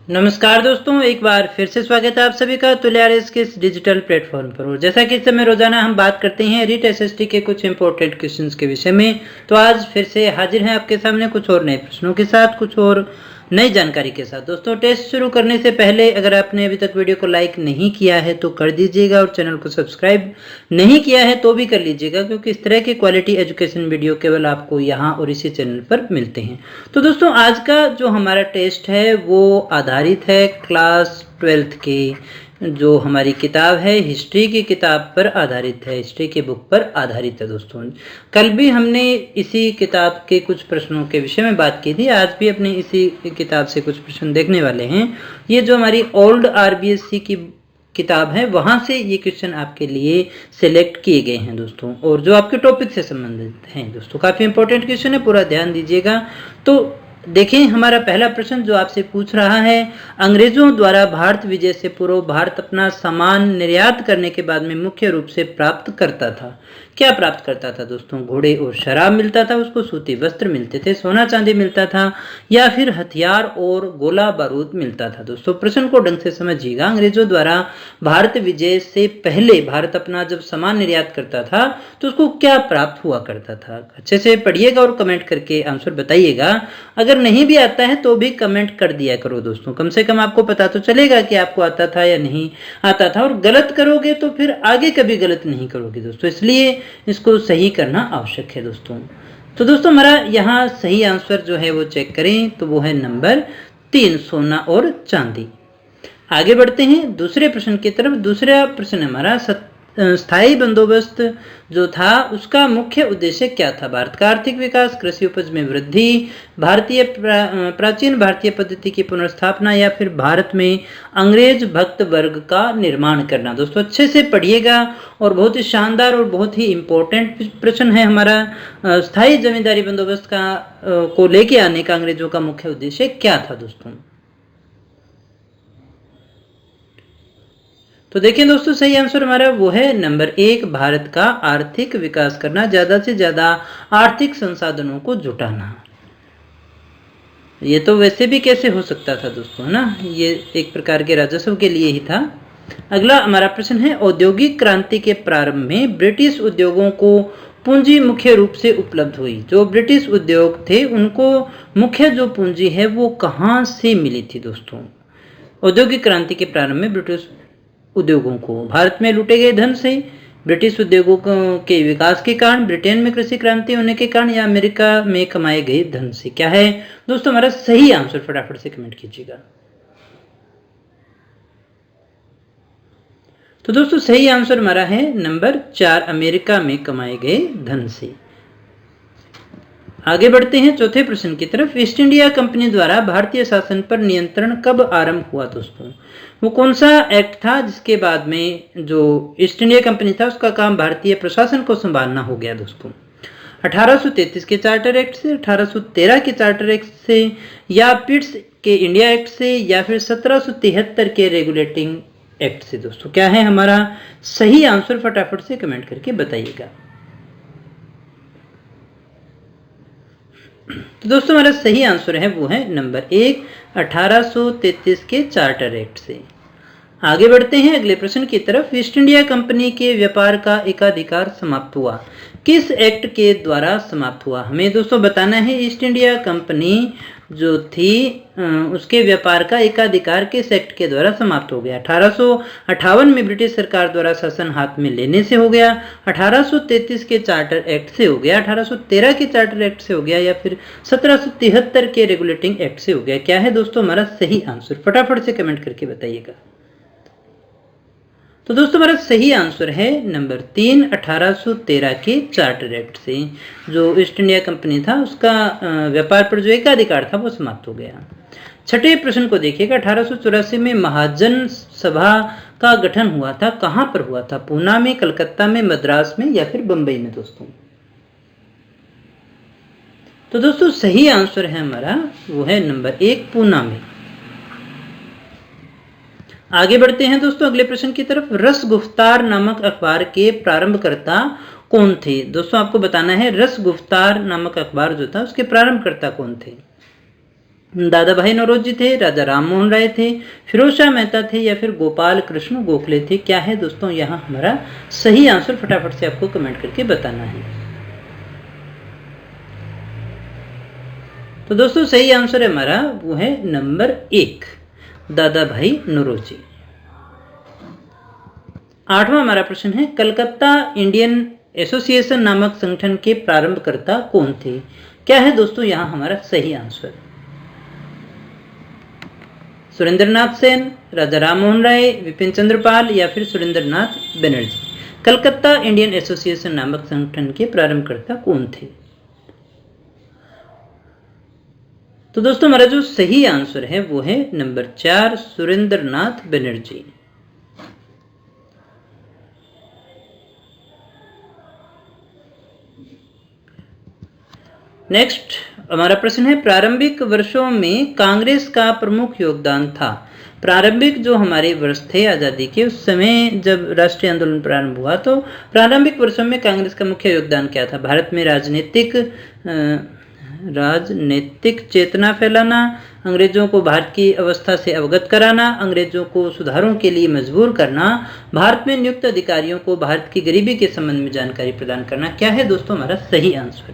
नमस्कार दोस्तों, एक बार फिर से स्वागत है आप सभी का तुल्यारिस के इस डिजिटल प्लेटफॉर्म पर। और जैसा कि इस समय रोजाना हम बात करते हैं रीट एसएसटी के कुछ इंपॉर्टेंट क्वेश्चंस के विषय में, तो आज फिर से हाजिर हैं आपके सामने कुछ और नए प्रश्नों के साथ, कुछ और नई जानकारी के साथ। दोस्तों, टेस्ट शुरू करने से पहले अगर आपने अभी तक वीडियो को लाइक नहीं किया है तो कर दीजिएगा, और चैनल को सब्सक्राइब नहीं किया है तो भी कर लीजिएगा, क्योंकि इस तरह के क्वालिटी एजुकेशन वीडियो केवल आपको यहाँ और इसी चैनल पर मिलते हैं। तो दोस्तों, आज का जो हमारा टेस्ट है वो आधारित है क्लास 12th की जो हमारी किताब है, हिस्ट्री की किताब पर आधारित है, हिस्ट्री की बुक पर आधारित है। दोस्तों, कल भी हमने इसी किताब के कुछ प्रश्नों के विषय में बात की थी, आज भी अपनी इसी किताब से कुछ प्रश्न देखने वाले हैं। ये जो हमारी ओल्ड आरबीएससी की किताब है वहाँ से ये क्वेश्चन आपके लिए सिलेक्ट किए गए हैं दोस्तों, और जो आपके टॉपिक से संबंधित हैं। दोस्तों, काफ़ी इंपॉर्टेंट क्वेश्चन है, पूरा ध्यान दीजिएगा। तो देखें, हमारा पहला प्रश्न जो आपसे पूछ रहा है, अंग्रेजों द्वारा भारत विजय से पूर्व भारत अपना सामान निर्यात करने के बाद में मुख्य रूप से प्राप्त करता था। क्या प्राप्त करता था दोस्तों? घोड़े और शराब मिलता था उसको, सूती वस्त्र मिलते थे, सोना चांदी मिलता था, या फिर हथियार और गोला बारूद मिलता था। दोस्तों, प्रश्न को ढंग से समझिएगा। अंग्रेजों द्वारा भारत विजय से पहले भारत अपना जब सामान निर्यात करता था तो उसको क्या प्राप्त हुआ करता था? अच्छे से पढ़िएगा और कमेंट करके आंसर बताइएगा। अगर नहीं भी आता है तो भी कमेंट कर दिया करो दोस्तों, कम से कम आपको पता तो चलेगा कि आपको आता था या नहीं आता था। और गलत करोगे तो फिर आगे कभी गलत नहीं करोगे दोस्तों, इसलिए इसको सही करना आवश्यक है दोस्तों। तो दोस्तों, हमारा यहाँ सही आंसर जो है वो चेक करें तो वो है नंबर 3, सोना और चांदी। आगे बढ़ते हैं दूसरे प्रश्न की तरफ। दूसरा प्रश्न हमारा स्थायी बंदोबस्त जो था उसका मुख्य उद्देश्य क्या था? भारत का आर्थिक विकास, कृषि उपज में वृद्धि, प्राचीन भारतीय पद्धति की पुनर्स्थापना, या फिर भारत में अंग्रेज भक्त वर्ग का निर्माण करना। दोस्तों, अच्छे से पढ़िएगा, और बहुत ही शानदार और बहुत ही इम्पोर्टेंट प्रश्न है हमारा। स्थायी जमींदारी बंदोबस्त को लेके आने का अंग्रेजों का मुख्य उद्देश्य क्या था दोस्तों? तो देखिए दोस्तों, सही आंसर हमारा वो है नंबर 1, भारत का आर्थिक विकास करना, ज्यादा से ज्यादा आर्थिक संसाधनों को जुटाना। ये तो वैसे भी कैसे हो सकता था दोस्तों, है ना, ये एक प्रकार के राजस्व के लिए ही था। अगला हमारा प्रश्न है, औद्योगिक क्रांति के प्रारंभ में ब्रिटिश उद्योगों को पूंजी मुख्य रूप से उपलब्ध हुई। जो ब्रिटिश उद्योग थे उनको मुख्य जो पूंजी है वो कहाँ से मिली थी दोस्तों? औद्योगिक क्रांति के प्रारंभ में ब्रिटिश उद्योगों को भारत में लूटे गए धन से, ब्रिटिश उद्योगों के विकास के कारण, ब्रिटेन में कृषि क्रांति होने के कारण, या अमेरिका में कमाए गए धन से। क्या है दोस्तों हमारा सही आंसर? फटाफट से कमेंट कीजिएगा। तो दोस्तों, सही आंसर हमारा है नंबर 4, अमेरिका में कमाए गए धन से। आगे बढ़ते हैं चौथे प्रश्न की तरफ। ईस्ट इंडिया कंपनी द्वारा भारतीय शासन पर नियंत्रण कब आरंभ हुआ दोस्तों? वो कौन सा एक्ट था जिसके बाद में जो ईस्ट इंडिया कंपनी था उसका काम भारतीय प्रशासन को संभालना हो गया दोस्तों? 1833 के चार्टर एक्ट से, 1813 के चार्टर एक्ट से, या पिट्स के इंडिया एक्ट से, या फिर 1773 के रेगुलेटिंग एक्ट से। दोस्तों, क्या है हमारा सही आंसर? फटाफट से कमेंट करके बताइएगा। तो दोस्तों, हमारा सही आंसर है वो है नंबर 1, 1833 के चार्टर एक्ट से। आगे बढ़ते हैं अगले प्रश्न की तरफ। ईस्ट इंडिया कंपनी के व्यापार का एकाधिकार समाप्त हुआ, किस एक्ट के द्वारा समाप्त हुआ? हमें दोस्तों बताना है ईस्ट इंडिया कंपनी जो थी उसके व्यापार का एकाधिकार किस एक्ट के द्वारा समाप्त हो गया? 1858 में ब्रिटिश सरकार द्वारा शासन हाथ में लेने से हो गया, 1833 के चार्टर एक्ट से हो गया, 1813 के चार्टर एक्ट से हो गया, या फिर 1773 के रेगुलेटिंग एक्ट से हो गया? क्या है दोस्तों हमारा सही आंसर? फटाफट से कमेंट करके बताइएगा। तो दोस्तों, हमारा सही आंसर है नंबर 3, 1813 के चार्टर एक्ट से जो ईस्ट इंडिया कंपनी था उसका व्यापार पर जो एकाधिकार था वो समाप्त हो गया। छठे प्रश्न को देखिएगा। 1884 में महाजन सभा का गठन हुआ था, कहां पर हुआ था? पूना में, कलकत्ता में, मद्रास में, या फिर बंबई में दोस्तों? तो दोस्तों, सही आंसर है हमारा वो है नंबर 1, पूना में। आगे बढ़ते हैं दोस्तों अगले प्रश्न की तरफ। रसगुफ्तार नामक अखबार के प्रारंभकर्ता कौन थे? दोस्तों, आपको बताना है रसगुफ्तार नामक अखबार जो था उसके प्रारंभकर्ता कौन थे? दादा भाई नौरोजी थे, राजा राम मोहन राय थे, फिरोज शाह मेहता थे या फिर गोपाल कृष्ण गोखले थे? क्या है दोस्तों यहाँ हमारा सही आंसर? फटाफट से आपको कमेंट करके बताना है। तो दोस्तों सही आंसर है हमारा वो है नंबर 1, दादा भाई नौरोजी। 8वां हमारा प्रश्न है, कलकत्ता इंडियन एसोसिएशन नामक संगठन के प्रारंभकर्ता कौन थे? क्या है दोस्तों यहाँ हमारा सही आंसर? सुरेंद्रनाथ सेन, राजा राम मोहन राय, विपिन चंद्र पाल या फिर सुरेंद्रनाथ बनर्जी? कलकत्ता इंडियन एसोसिएशन नामक संगठन के प्रारंभकर्ता कौन थे? तो दोस्तों हमारा जो सही आंसर है वो है नंबर 4, सुरेंद्रनाथ बनर्जी। नेक्स्ट हमारा प्रश्न है, प्रारंभिक वर्षों में कांग्रेस का प्रमुख योगदान था? प्रारंभिक जो हमारे वर्ष थे आज़ादी के, उस समय जब राष्ट्रीय आंदोलन प्रारंभ हुआ तो प्रारंभिक वर्षों में कांग्रेस का मुख्य योगदान क्या था? भारत में राजनीतिक चेतना फैलाना, अंग्रेजों को भारत की अवस्था से अवगत कराना, अंग्रेजों को सुधारों के लिए मजबूर करना, भारत में नियुक्त अधिकारियों को भारत की गरीबी के संबंध में जानकारी प्रदान करना। क्या है दोस्तों हमारा सही आंसर?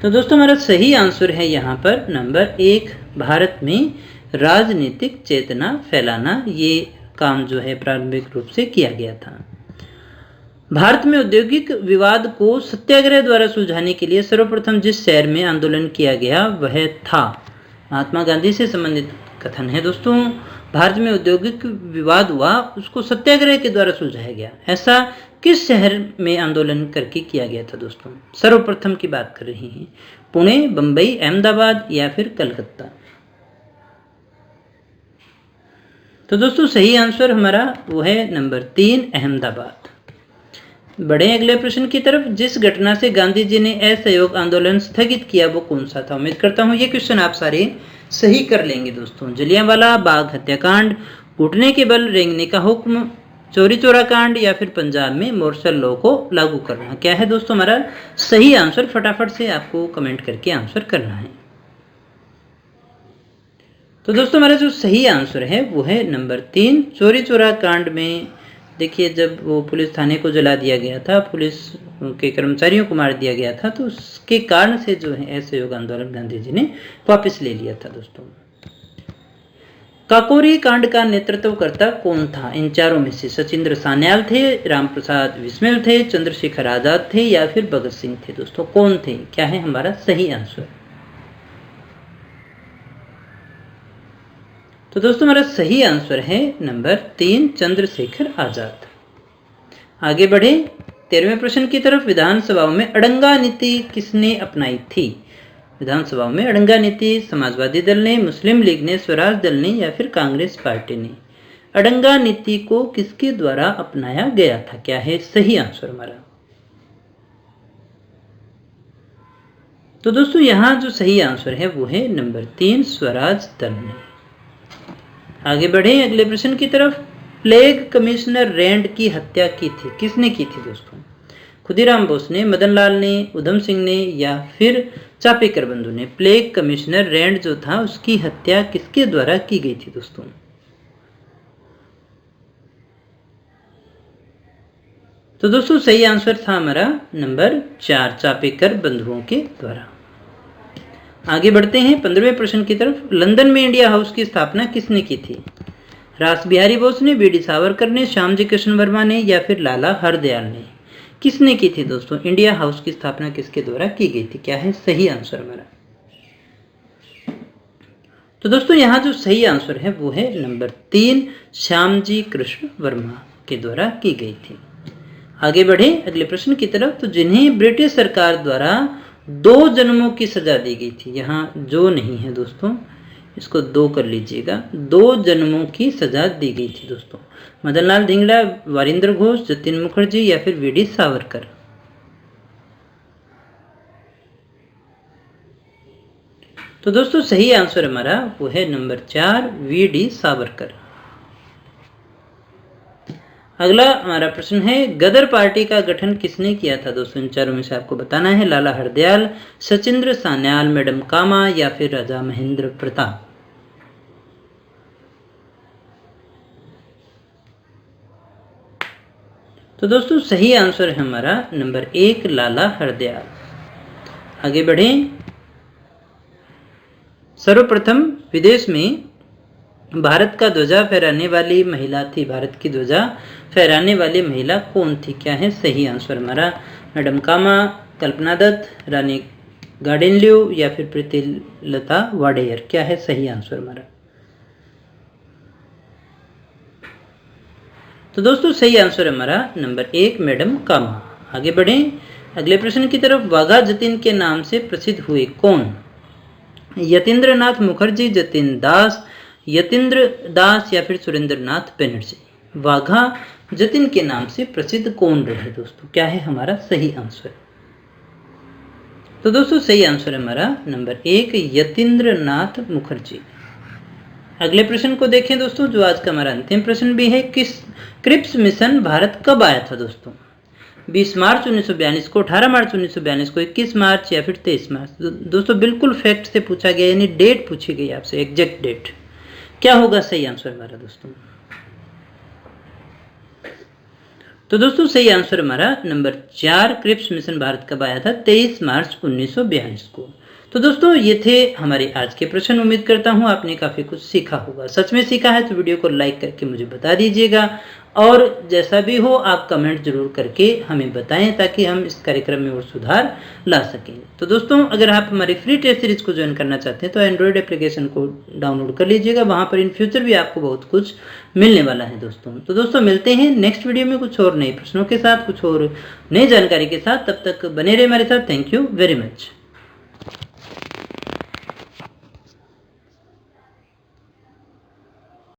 तो दोस्तों हमारा सही आंसर है यहाँ पर नंबर 1, भारत में राजनीतिक चेतना फैलाना। ये काम जो है प्रारंभिक रूप से किया गया था। भारत में औद्योगिक विवाद को सत्याग्रह द्वारा सुलझाने के लिए सर्वप्रथम जिस शहर में आंदोलन किया गया वह था? महात्मा गांधी से संबंधित कथन है दोस्तों। भारत में औद्योगिक विवाद हुआ, उसको सत्याग्रह के द्वारा सुलझाया गया। ऐसा किस शहर में आंदोलन करके किया गया था दोस्तों? सर्वप्रथम की बात कर रहे हैं। पुणे, बंबई, अहमदाबाद या फिर कलकत्ता? तो दोस्तों सही आंसर हमारा वो है नंबर 3, अहमदाबाद। बढ़े अगले प्रश्न की तरफ। जिस घटना से गांधी जी ने असहयोग आंदोलन स्थगित किया वो कौन सा था? उम्मीद करता हूँ ये क्वेश्चन आप सारे सही कर लेंगे दोस्तों। जलियांवाला बाग हत्याकांड, घुटने के बल रेंगने का हुक्म, चौरी चौरा कांड या फिर पंजाब में मार्शल लॉ को लागू करना? क्या है दोस्तों हमारा सही आंसर? फटाफट से आपको कमेंट करके आंसर करना है। तो दोस्तों हमारा जो सही आंसर है वो है नंबर 3, चौरी चौरा कांड में देखिए जब वो पुलिस थाने को जला दिया गया था, पुलिस के कर्मचारियों को मार दिया गया था, तो उसके कारण से जो है असहयोग आंदोलन गांधी जी ने वापस ले लिया था दोस्तों। काकोरी कांड का नेतृत्वकर्ता कौन था? इन चारों में से सचिंद्र सान्याल थे, रामप्रसाद बिस्मिल थे, चंद्रशेखर आजाद थे या फिर भगत सिंह थे? दोस्तों कौन थे? क्या है हमारा सही आंसर? तो दोस्तों हमारा सही आंसर है नंबर 3, चंद्रशेखर आजाद। आगे बढ़े 13वें प्रश्न की तरफ। विधानसभाओं में अड़ंगा नीति किसने अपनाई थी? विधानसभाओं में अड़ंगा नीति समाजवादी दल ने, मुस्लिम लीग ने, स्वराज दल ने या फिर कांग्रेस पार्टी ने? अड़ंगा नीति को किसके द्वारा अपनाया गया था? क्या है सही आंसर हमारा? तो दोस्तों यहाँ जो सही आंसर है वो है नंबर 3, स्वराज दल ने। आगे बढ़े अगले प्रश्न की तरफ। प्लेग कमिश्नर रैंड की हत्या की थी, किसने की थी दोस्तों? खुदीराम बोस ने, मदन लाल ने, उधम सिंह ने या फिर चापेकर बंधु ने? प्लेग कमिश्नर रैंड जो था उसकी हत्या किसके द्वारा की गई थी दोस्तों? तो दोस्तों सही आंसर था हमारा नंबर 4, चापेकर बंधुओं के द्वारा। आगे बढ़ते हैं 15वें प्रश्न की तरफ। लंदन में इंडिया हाउस की स्थापना किसने की थी? रास बिहारी बोस ने, बी डी सावरकर ने, श्यामजी कृष्ण वर्मा ने या फिर लाला हरदयाल ने? किसने की थी दोस्तों? इंडिया हाउस की स्थापना किसके द्वारा की गई थी? क्या है सही आंसर हमारा? तो दोस्तों यहाँ जो सही आंसर है वो है नंबर 3, श्यामजी कृष्ण वर्मा के द्वारा की गई थी। आगे बढ़े अगले प्रश्न की तरफ। तो जिन्हें ब्रिटिश सरकार द्वारा 2 जन्मों की सजा दी गई थी, यहाँ जो नहीं है दोस्तों, इसको 2 कर लीजिएगा, 2 जन्मों की सजा दी गई थी दोस्तों। मदनलाल धिंगड़ा, वारिंद्र घोष, जतिन मुखर्जी या फिर वी डी सावरकर? तो दोस्तों सही आंसर हमारा वो है नंबर 4, वी डी सावरकर। अगला हमारा प्रश्न है, गदर पार्टी का गठन किसने किया था दोस्तों? इन चारों में से आपको बताना है। लाला हरदयाल, सचिंद्र सान्याल, मैडम कामा या फिर राजा महेंद्र प्रताप। तो दोस्तों सही आंसर है हमारा नंबर 1 लाला हरदयाल। आगे बढ़ें। सर्वप्रथम विदेश में भारत का ध्वजा फहराने वाली महिला थी। भारत की ध्वजा फहराने वाली महिला कौन थी? क्या है सही आंसर हमारा? मैडम कामा, कल्पना दत्त, रानी गार्डिनल्यू या फिर प्रीतिलता वाडेयर। क्या है सही आंसर हमारा? तो दोस्तों सही आंसर हमारा नंबर 1 मैडम कामा। आगे बढ़ें अगले प्रश्न की तरफ। वाघा जतीन के नाम से प्रसिद्ध हुए कौन? यतीन्द्रनाथ मुखर्जी, जतीन दास, यतीन्द्र दास या फिर सुरेंद्रनाथ बनर्जी। वाघा जतीन के नाम से प्रसिद्ध कौन रहे दोस्तों? क्या है हमारा सही आंसर? तो दोस्तों सही आंसर है हमारा नंबर 1 यतीन्द्रनाथ मुखर्जी। अगले प्रश्न को देखें दोस्तों, जो आज का हमारा अंतिम प्रश्न भी है। क्रिप्स मिशन भारत कब आया था दोस्तों? 20 मार्च 1942 को, 18 मार्च 1942 को, 21 मार्च या फिर 23 मार्च। दोस्तों बिल्कुल फैक्ट से पूछा गया, यानी डेट पूछी गई आपसे, एग्जैक्ट डेट। क्या होगा सही आंसर हमारा दोस्तों? तो दोस्तों सही आंसर हमारा नंबर 4 क्रिप्स मिशन भारत कब आया था? 23 मार्च 1942 को। तो दोस्तों ये थे हमारे आज के प्रश्न। उम्मीद करता हूँ आपने काफ़ी कुछ सीखा होगा। सच में सीखा है तो वीडियो को लाइक करके मुझे बता दीजिएगा, और जैसा भी हो आप कमेंट जरूर करके हमें बताएं, ताकि हम इस कार्यक्रम में और सुधार ला सकें। तो दोस्तों अगर आप हमारी फ्री टेस्ट सीरीज को ज्वाइन करना चाहते हैं तो एंड्रॉयड एप्लीकेशन को डाउनलोड कर लीजिएगा। वहाँ पर इन फ्यूचर भी आपको बहुत कुछ मिलने वाला है दोस्तों। तो दोस्तों मिलते हैं नेक्स्ट वीडियो में कुछ और नए प्रश्नों के साथ, कुछ और नई जानकारी के साथ। तब तक बने रहे हमारे साथ। Thank you very much.